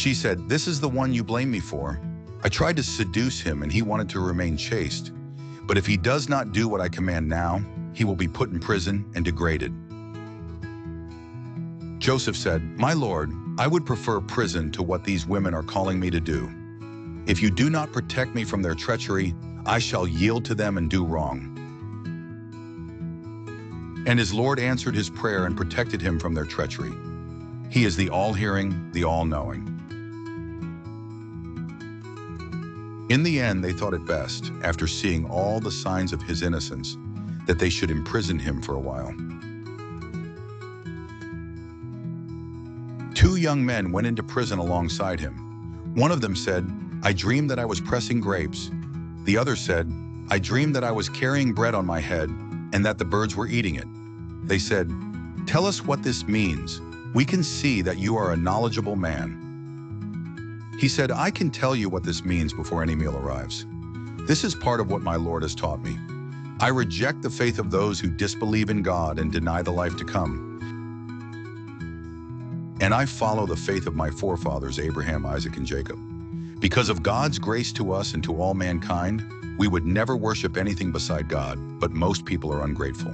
She said, "This is the one you blame me for. I tried to seduce him and he wanted to remain chaste. But if he does not do what I command now, he will be put in prison and degraded." Joseph said, "My lord, I would prefer prison to what these women are calling me to do. If you do not protect me from their treachery, I shall yield to them and do wrong." And his Lord answered his prayer and protected him from their treachery. He is the all-hearing, the all-knowing. In the end, they thought it best, after seeing all the signs of his innocence, that they should imprison him for a while. 2 young men went into prison alongside him. One of them said, "I dreamed that I was pressing grapes." The other said, "I dreamed that I was carrying bread on my head and that the birds were eating it." They said, "Tell us what this means. We can see that you are a knowledgeable man." He said, "I can tell you what this means before any meal arrives. This is part of what my Lord has taught me. I reject the faith of those who disbelieve in God and deny the life to come. And I follow the faith of my forefathers, Abraham, Isaac, and Jacob. Because of God's grace to us and to all mankind, we would never worship anything beside God, but most people are ungrateful.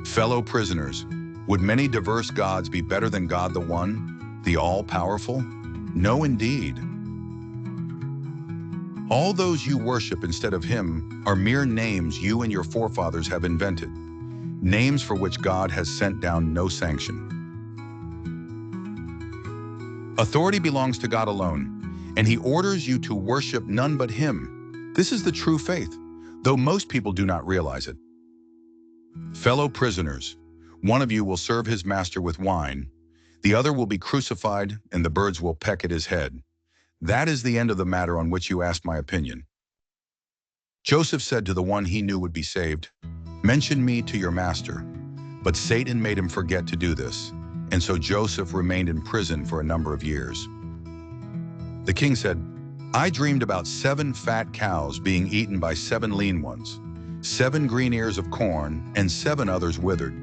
Fellow prisoners, would many diverse gods be better than God the One, the all-powerful? No, indeed. All those you worship instead of Him are mere names you and your forefathers have invented, names for which God has sent down no sanction. Authority belongs to God alone, and He orders you to worship none but Him. This is the true faith, though most people do not realize it. Fellow prisoners, one of you will serve his master with wine, the other will be crucified, and the birds will peck at his head. That is the end of the matter on which you asked my opinion." Joseph said to the one he knew would be saved, "Mention me to your master." But Satan made him forget to do this, and so Joseph remained in prison for a number of years. The king said, "I dreamed about 7 fat cows being eaten by 7 lean ones, 7 green ears of corn, and 7 others withered.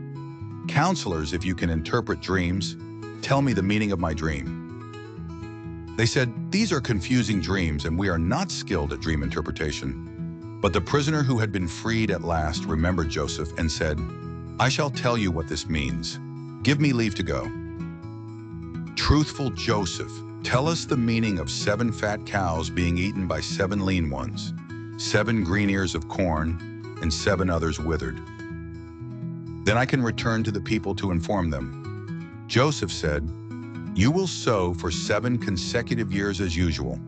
Counselors, if you can interpret dreams, tell me the meaning of my dream." They said, "These are confusing dreams, and we are not skilled at dream interpretation." But the prisoner who had been freed at last remembered Joseph and said, "I shall tell you what this means. Give me leave to go." Truthful Joseph, tell us the meaning of 7 fat cows being eaten by 7 lean ones, 7 green ears of corn, and 7 others withered. Then I can return to the people to inform them." Joseph said, "You will sow for 7 consecutive years as usual.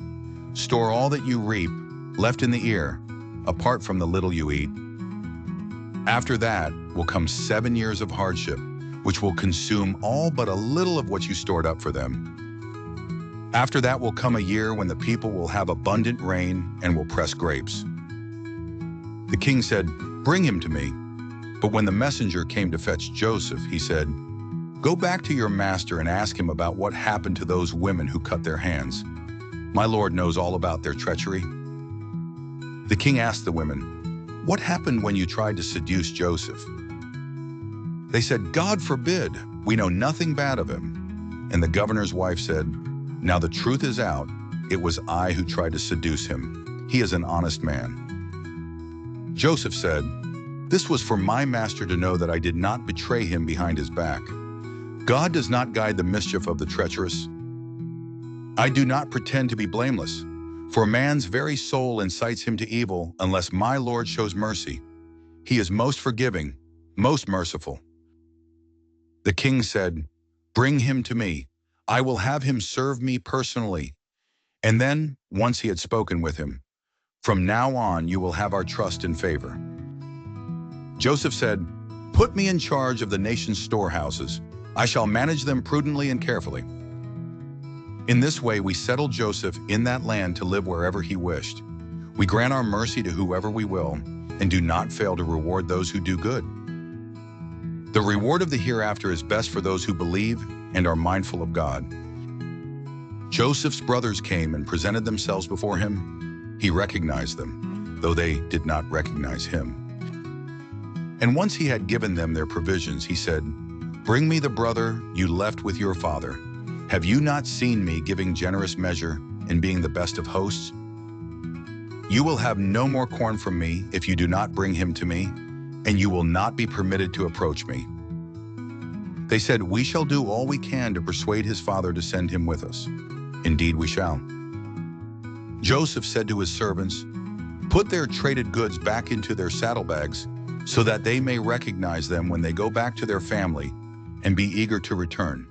Store all that you reap, left in the ear, apart from the little you eat. After that will come 7 years of hardship, which will consume all but a little of what you stored up for them. After that will come a year when the people will have abundant rain and will press grapes." The king said, "Bring him to me." But when the messenger came to fetch Joseph, he said, "Go back to your master and ask him about what happened to those women who cut their hands. My lord knows all about their treachery." The king asked the women, "What happened when you tried to seduce Joseph?" They said, "God forbid, we know nothing bad of him." And the governor's wife said, "Now the truth is out. It was I who tried to seduce him. He is an honest man." Joseph said, "This was for my master to know that I did not betray him behind his back. God does not guide the mischief of the treacherous. I do not pretend to be blameless, for man's very soul incites him to evil unless my Lord shows mercy. He is most forgiving, most merciful." The king said, "Bring him to me. I will have him serve me personally." And then, once he had spoken with him, "From now on you will have our trust and favor." Joseph said, "Put me in charge of the nation's storehouses. I shall manage them prudently and carefully." In this way we settled Joseph in that land to live wherever he wished. We grant our mercy to whoever we will, and do not fail to reward those who do good. The reward of the hereafter is best for those who believe and are mindful of God. Joseph's brothers came and presented themselves before him. He recognized them, though they did not recognize him. And once he had given them their provisions, he said, "Bring me the brother you left with your father." Have you not seen me giving generous measure and being the best of hosts? You will have no more corn from me if you do not bring him to me, and you will not be permitted to approach me." They said, "We shall do all we can to persuade his father to send him with us. Indeed, we shall." Joseph said to his servants, "Put their traded goods back into their saddlebags so that they may recognize them when they go back to their family and be eager to return."